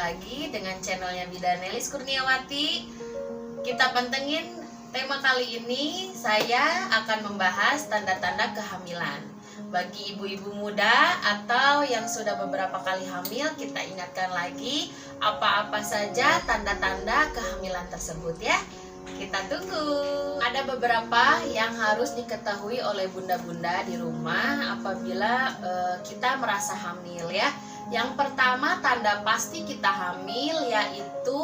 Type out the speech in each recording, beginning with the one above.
lagi dengan channelnya Bidan Nelis Kurniawati. Kita pantengin tema kali ini. Saya akan membahas tanda-tanda kehamilan. Bagi ibu-ibu muda atau yang sudah beberapa kali hamil, kita ingatkan lagi apa-apa saja tanda-tanda kehamilan tersebut ya. Kita tunggu. Ada beberapa yang harus diketahui oleh bunda-bunda di rumah apabila kita merasa hamil ya. Yang pertama, tanda pasti kita hamil yaitu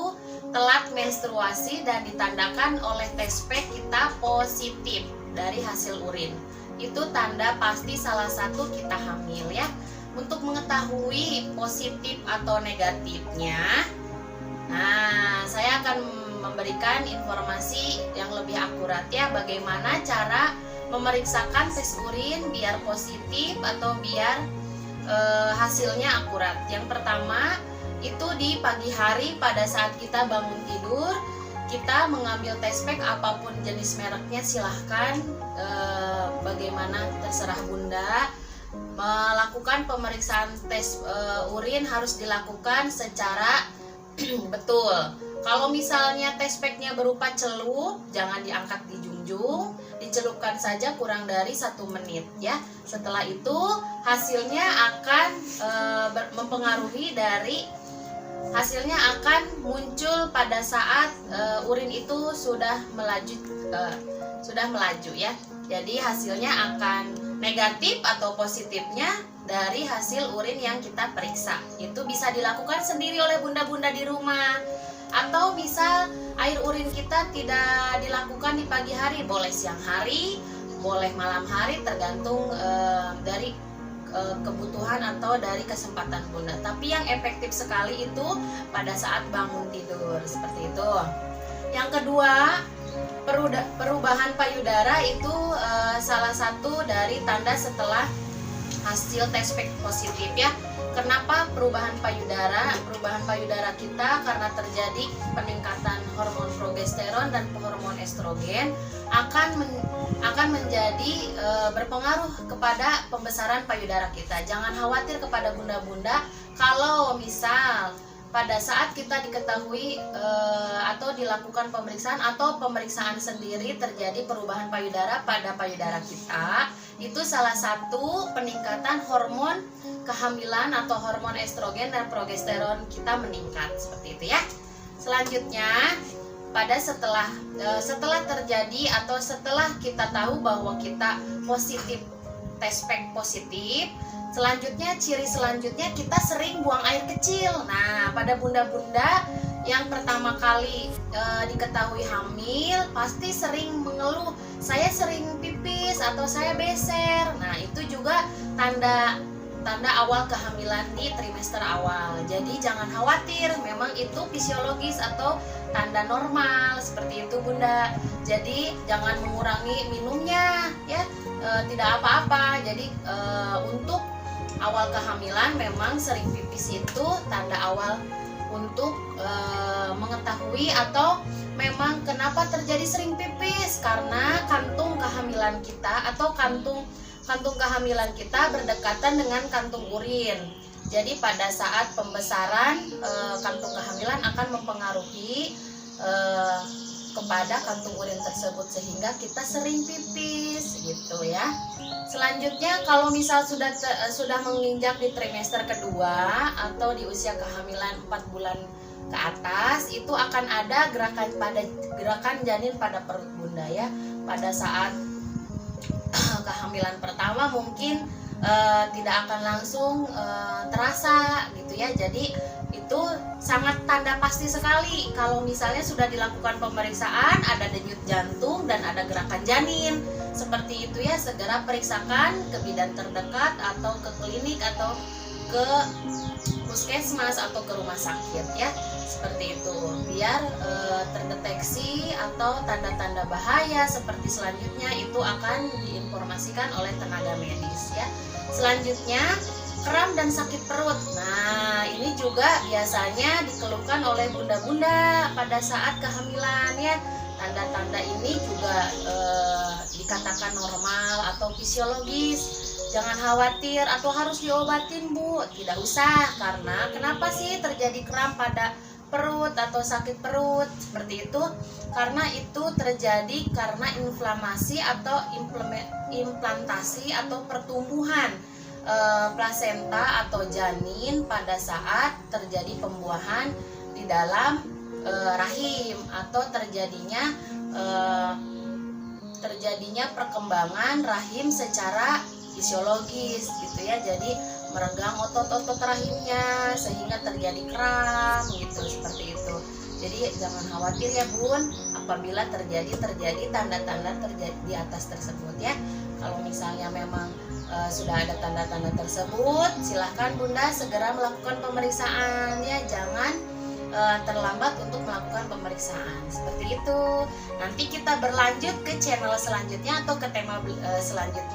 telat menstruasi dan ditandakan oleh test pack kita positif dari hasil urin. Itu tanda pasti salah satu kita hamil ya. Untuk mengetahui positif atau negatifnya, nah saya akan memberikan informasi yang lebih akurat ya, bagaimana cara memeriksakan tes urin biar positif atau biar hasilnya akurat. Yang pertama itu di pagi hari pada saat kita bangun tidur, kita mengambil test pack apapun jenis mereknya silahkan, bagaimana terserah bunda. Melakukan pemeriksaan tes urin harus dilakukan secara betul. Kalau misalnya test packnya berupa celup, jangan diangkat di junjung, dicelupkan saja kurang dari 1 menit ya. Setelah itu hasilnya akan mempengaruhi dari hasilnya akan muncul pada saat urin itu sudah melaju ya. Jadi hasilnya akan negatif atau positifnya dari hasil urin yang kita periksa. Itu bisa dilakukan sendiri oleh bunda-bunda di rumah. Atau misal air urin kita tidak dilakukan di pagi hari, boleh siang hari, boleh malam hari, tergantung dari kebutuhan atau dari kesempatan bunda. Tapi yang efektif sekali itu pada saat bangun tidur, seperti itu. Yang kedua, perubahan payudara itu salah satu dari tanda setelah hasil tes pack positif ya. Kenapa perubahan payudara? Perubahan payudara kita karena terjadi peningkatan hormon progesteron dan hormon estrogen akan menjadi berpengaruh kepada pembesaran payudara kita. Jangan khawatir kepada bunda-bunda kalau misal pada saat kita diketahui atau dilakukan pemeriksaan atau pemeriksaan sendiri terjadi perubahan payudara pada payudara kita, itu salah satu peningkatan hormon kehamilan atau hormon estrogen dan progesteron kita meningkat, seperti itu ya. Selanjutnya, pada setelah terjadi atau setelah kita tahu bahwa kita positif, test pack positif, selanjutnya ciri selanjutnya kita sering buang air kecil. Nah, pada bunda-bunda yang pertama kali diketahui hamil pasti sering mengeluh, saya sering pipis atau saya beser. Nah, itu juga tanda awal kehamilan di trimester awal. Jadi jangan khawatir, memang itu fisiologis atau tanda normal, seperti itu bunda. Jadi jangan mengurangi minumnya ya, tidak apa-apa. Jadi untuk awal kehamilan memang sering pipis itu tanda awal untuk mengetahui atau memang kenapa terjadi sering pipis, karena kantung kehamilan kita atau kantung kehamilan kita berdekatan dengan kantung urin. Jadi pada saat pembesaran kantung kehamilan akan mempengaruhi kepada kantung urin tersebut sehingga kita sering pipis gitu ya. Selanjutnya kalau misal sudah menginjak di trimester kedua atau di usia kehamilan 4 bulan ke atas, itu akan ada gerakan janin pada perut bunda ya. Pada saat kehamilan pertama mungkin tidak akan langsung terasa gitu ya. Jadi itu sangat tanda pasti sekali kalau misalnya sudah dilakukan pemeriksaan, ada denyut jantung dan ada gerakan janin seperti itu ya. Segera periksakan ke bidan terdekat atau ke klinik atau ke puskesmas atau ke rumah sakit ya, seperti itu, biar terdeteksi atau tanda-tanda bahaya seperti selanjutnya itu akan diinformasikan oleh tenaga medis ya. Selanjutnya, kram dan sakit perut. Nah, ini juga biasanya dikeluhkan oleh bunda-bunda pada saat kehamilan ya. Tanda-tanda ini juga dikatakan normal atau fisiologis. jangan khawatir atau harus diobatin Bu, tidak usah. Karena kenapa sih terjadi kram pada perut atau sakit perut seperti itu? Karena itu terjadi karena inflamasi atau implantasi atau pertumbuhan plasenta atau janin pada saat terjadi pembuahan di dalam rahim atau terjadinya perkembangan rahim secara fisiologis gitu ya. Jadi meregang otot-otot rahimnya sehingga terjadi kram gitu, seperti itu. Jadi jangan khawatir ya Bun apabila terjadi tanda-tanda terjadi di atas tersebut ya. Kalau misalnya memang sudah ada tanda-tanda tersebut, silahkan Bunda segera melakukan pemeriksaan ya. Jangan terlambat untuk melakukan pemeriksaan seperti itu. Nanti kita berlanjut ke channel selanjutnya atau ke tema selanjutnya.